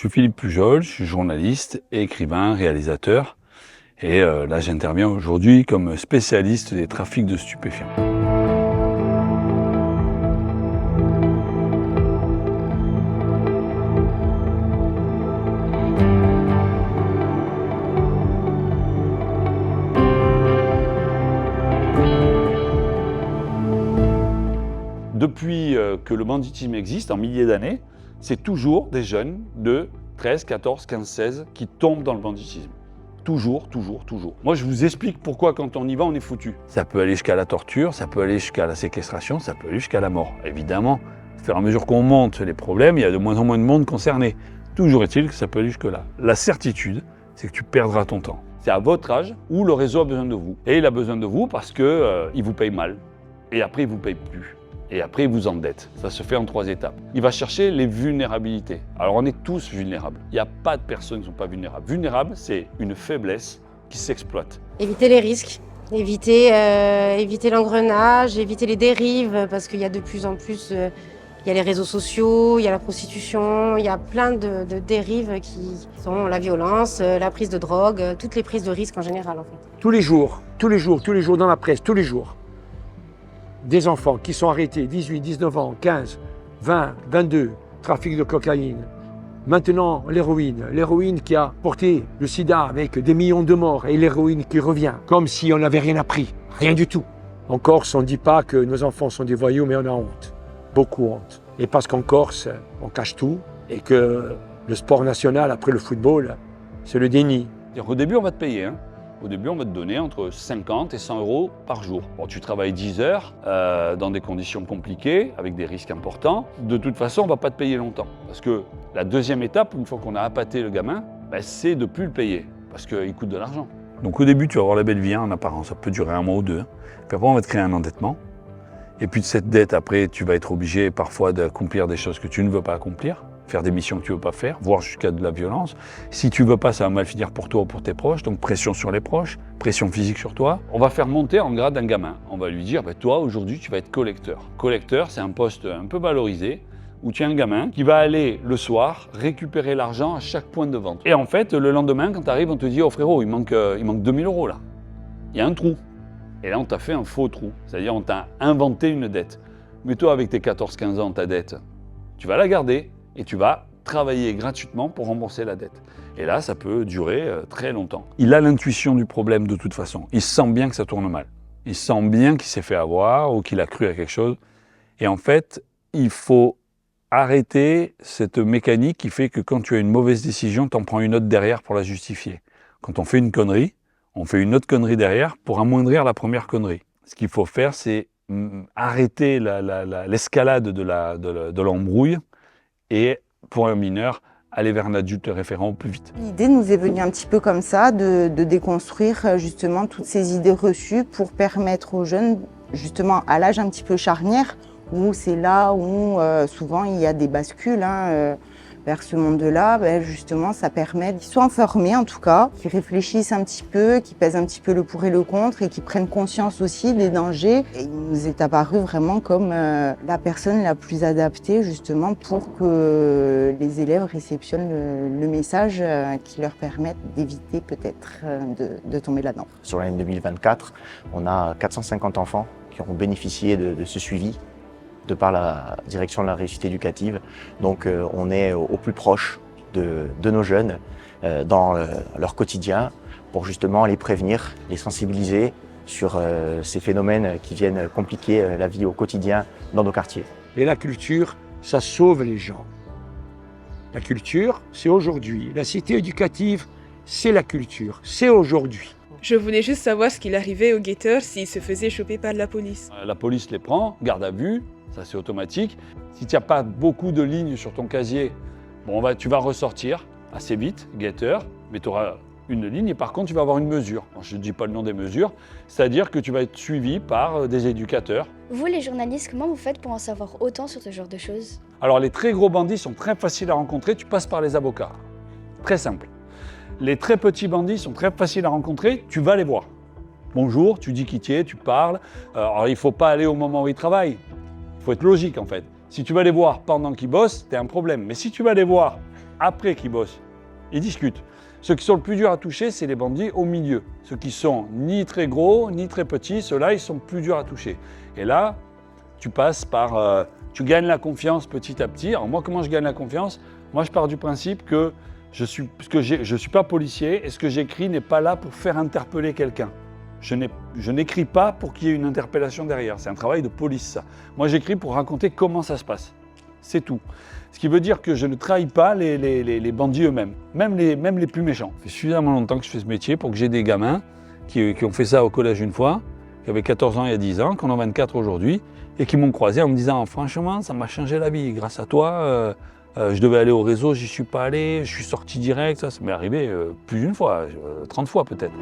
suis Philippe Pujol, je suis journaliste, écrivain, réalisateur. Et là, j'interviens aujourd'hui comme spécialiste des trafics de stupéfiants. Depuis que le banditisme existe, en milliers d'années, c'est toujours des jeunes de 13, 14, 15, 16 qui tombent dans le banditisme. Toujours, toujours, toujours. Moi, je vous explique pourquoi quand on y va, on est foutu. Ça peut aller jusqu'à la torture, ça peut aller jusqu'à la séquestration, ça peut aller jusqu'à la mort. Évidemment, au fur et à mesure qu'on monte les problèmes, il y a de moins en moins de monde concerné. Toujours est-il que ça peut aller jusque-là. La certitude, c'est que tu perdras ton temps. C'est à votre âge où le réseau a besoin de vous. Et il a besoin de vous parce qu'il vous paye mal. Et après, il ne vous paye plus. Et après, il vous endette. Ça se fait en 3 étapes. Il va chercher les vulnérabilités. Alors, on est tous vulnérables. Il n'y a pas de personnes qui ne sont pas vulnérables. Vulnérable, c'est une faiblesse qui s'exploite. Éviter les risques, éviter l'engrenage, éviter les dérives, parce qu'il y a de plus en plus, il y a les réseaux sociaux, il y a la prostitution, il y a plein de dérives qui sont la violence, la prise de drogue, toutes les prises de risques en général, en fait. Tous les jours dans la presse, tous les jours. Des enfants qui sont arrêtés, 18, 19 ans, 15, 20, 22, trafic de cocaïne. Maintenant, l'héroïne qui a porté le sida avec des millions de morts et l'héroïne qui revient, comme si on n'avait rien appris, rien du tout. En Corse, on ne dit pas que nos enfants sont des voyous, mais on a honte, beaucoup honte. Et parce qu'en Corse, on cache tout et que le sport national, après le football, c'est le déni. Au début, on va te payer. Au début, on va te donner entre 50 et 100 euros par jour. Bon, tu travailles 10 heures dans des conditions compliquées, avec des risques importants. De toute façon, on ne va pas te payer longtemps. Parce que la deuxième étape, une fois qu'on a appâté le gamin, c'est de ne plus le payer. Parce qu'il coûte de l'argent. Donc au début, tu vas avoir la belle vie en apparence. Ça peut durer 1 mois ou 2. Puis après, on va te créer un endettement. Et puis de cette dette, après, tu vas être obligé parfois d'accomplir des choses que tu ne veux pas accomplir. Faire des missions que tu ne veux pas faire, voire jusqu'à de la violence. Si tu ne veux pas, ça va mal finir pour toi ou pour tes proches, donc pression sur les proches, pression physique sur toi. On va faire monter en grade un gamin. On va lui dire, toi, aujourd'hui, tu vas être collecteur. Collecteur, c'est un poste un peu valorisé, où tu as un gamin qui va aller le soir récupérer l'argent à chaque point de vente. Et en fait, le lendemain, quand tu arrives, on te dit, oh frérot, il manque 2000 euros là. Il y a un trou. Et là, on t'a fait un faux trou. C'est-à-dire, on t'a inventé une dette. Mais toi, avec tes 14-15 ans, ta dette, tu vas la garder. Et tu vas travailler gratuitement pour rembourser la dette. Et là, ça peut durer très longtemps. Il a l'intuition du problème de toute façon. Il sent bien que ça tourne mal. Il sent bien qu'il s'est fait avoir ou qu'il a cru à quelque chose. Et en fait, il faut arrêter cette mécanique qui fait que quand tu as une mauvaise décision, tu en prends une autre derrière pour la justifier. Quand on fait une connerie, on fait une autre connerie derrière pour amoindrir la première connerie. Ce qu'il faut faire, c'est arrêter l'escalade de l'embrouille et pour un mineur, aller vers un adulte référent au plus vite. L'idée nous est venue un petit peu comme ça, de déconstruire justement toutes ces idées reçues pour permettre aux jeunes, justement à l'âge un petit peu charnière, où c'est là où souvent il y a des bascules vers ce monde-là, justement ça permet qu'ils soient informés en tout cas, qu'ils réfléchissent un petit peu, qu'ils pèsent un petit peu le pour et le contre et qu'ils prennent conscience aussi des dangers. Et il nous est apparu vraiment comme la personne la plus adaptée justement pour que les élèves réceptionnent le message qui leur permette d'éviter peut-être de tomber là-dedans. Sur l'année 2024, on a 450 enfants qui auront bénéficié de ce suivi de par la direction de la réussite éducative. Donc on est au plus proche de nos jeunes dans leur quotidien pour justement les prévenir, les sensibiliser sur ces phénomènes qui viennent compliquer la vie au quotidien dans nos quartiers. Et la culture, ça sauve les gens. La culture, c'est aujourd'hui. La cité éducative, c'est la culture, c'est aujourd'hui. Je voulais juste savoir ce qu'il arrivait aux guetteurs s'ils se faisaient choper par la police. La police les prend, garde à vue, ça c'est automatique. Si tu n'as pas beaucoup de lignes sur ton casier, tu vas ressortir assez vite, guetteur, mais tu auras une ligne et par contre tu vas avoir une mesure. Alors, je ne dis pas le nom des mesures, c'est-à-dire que tu vas être suivi par des éducateurs. Vous les journalistes, comment vous faites pour en savoir autant sur ce genre de choses? Alors les très gros bandits sont très faciles à rencontrer, tu passes par les avocats. Très simple. Les très petits bandits sont très faciles à rencontrer, tu vas les voir. Bonjour, tu dis qui tu es, tu parles. Alors il ne faut pas aller au moment où ils travaillent. Il faut être logique en fait. Si tu vas les voir pendant qu'ils bossent, tu as un problème. Mais si tu vas les voir après qu'ils bossent. Ils discutent. Ceux qui sont le plus durs à toucher, c'est les bandits au milieu. Ceux qui sont ni très gros, ni très petits, ceux-là, ils sont plus durs à toucher. Et là, tu passes par... tu gagnes la confiance petit à petit. Alors moi, comment je gagne la confiance? Moi, je pars du principe que je suis pas policier et ce que j'écris n'est pas là pour faire interpeller quelqu'un. Je n'écris pas pour qu'il y ait une interpellation derrière. C'est un travail de police, ça. Moi, j'écris pour raconter comment ça se passe. C'est tout. Ce qui veut dire que je ne trahis pas les bandits eux-mêmes, même les plus méchants. Ça fait suffisamment longtemps que je fais ce métier pour que j'ai des gamins qui ont fait ça au collège une fois, qui avaient 14 ans il y a 10 ans, qui en ont 24 aujourd'hui, et qui m'ont croisé en me disant « Franchement, ça m'a changé la vie. Grâce à toi, je devais aller au réseau, j'y suis pas allé, je suis sorti direct. » Ça m'est arrivé plus d'une fois, 30 fois peut-être.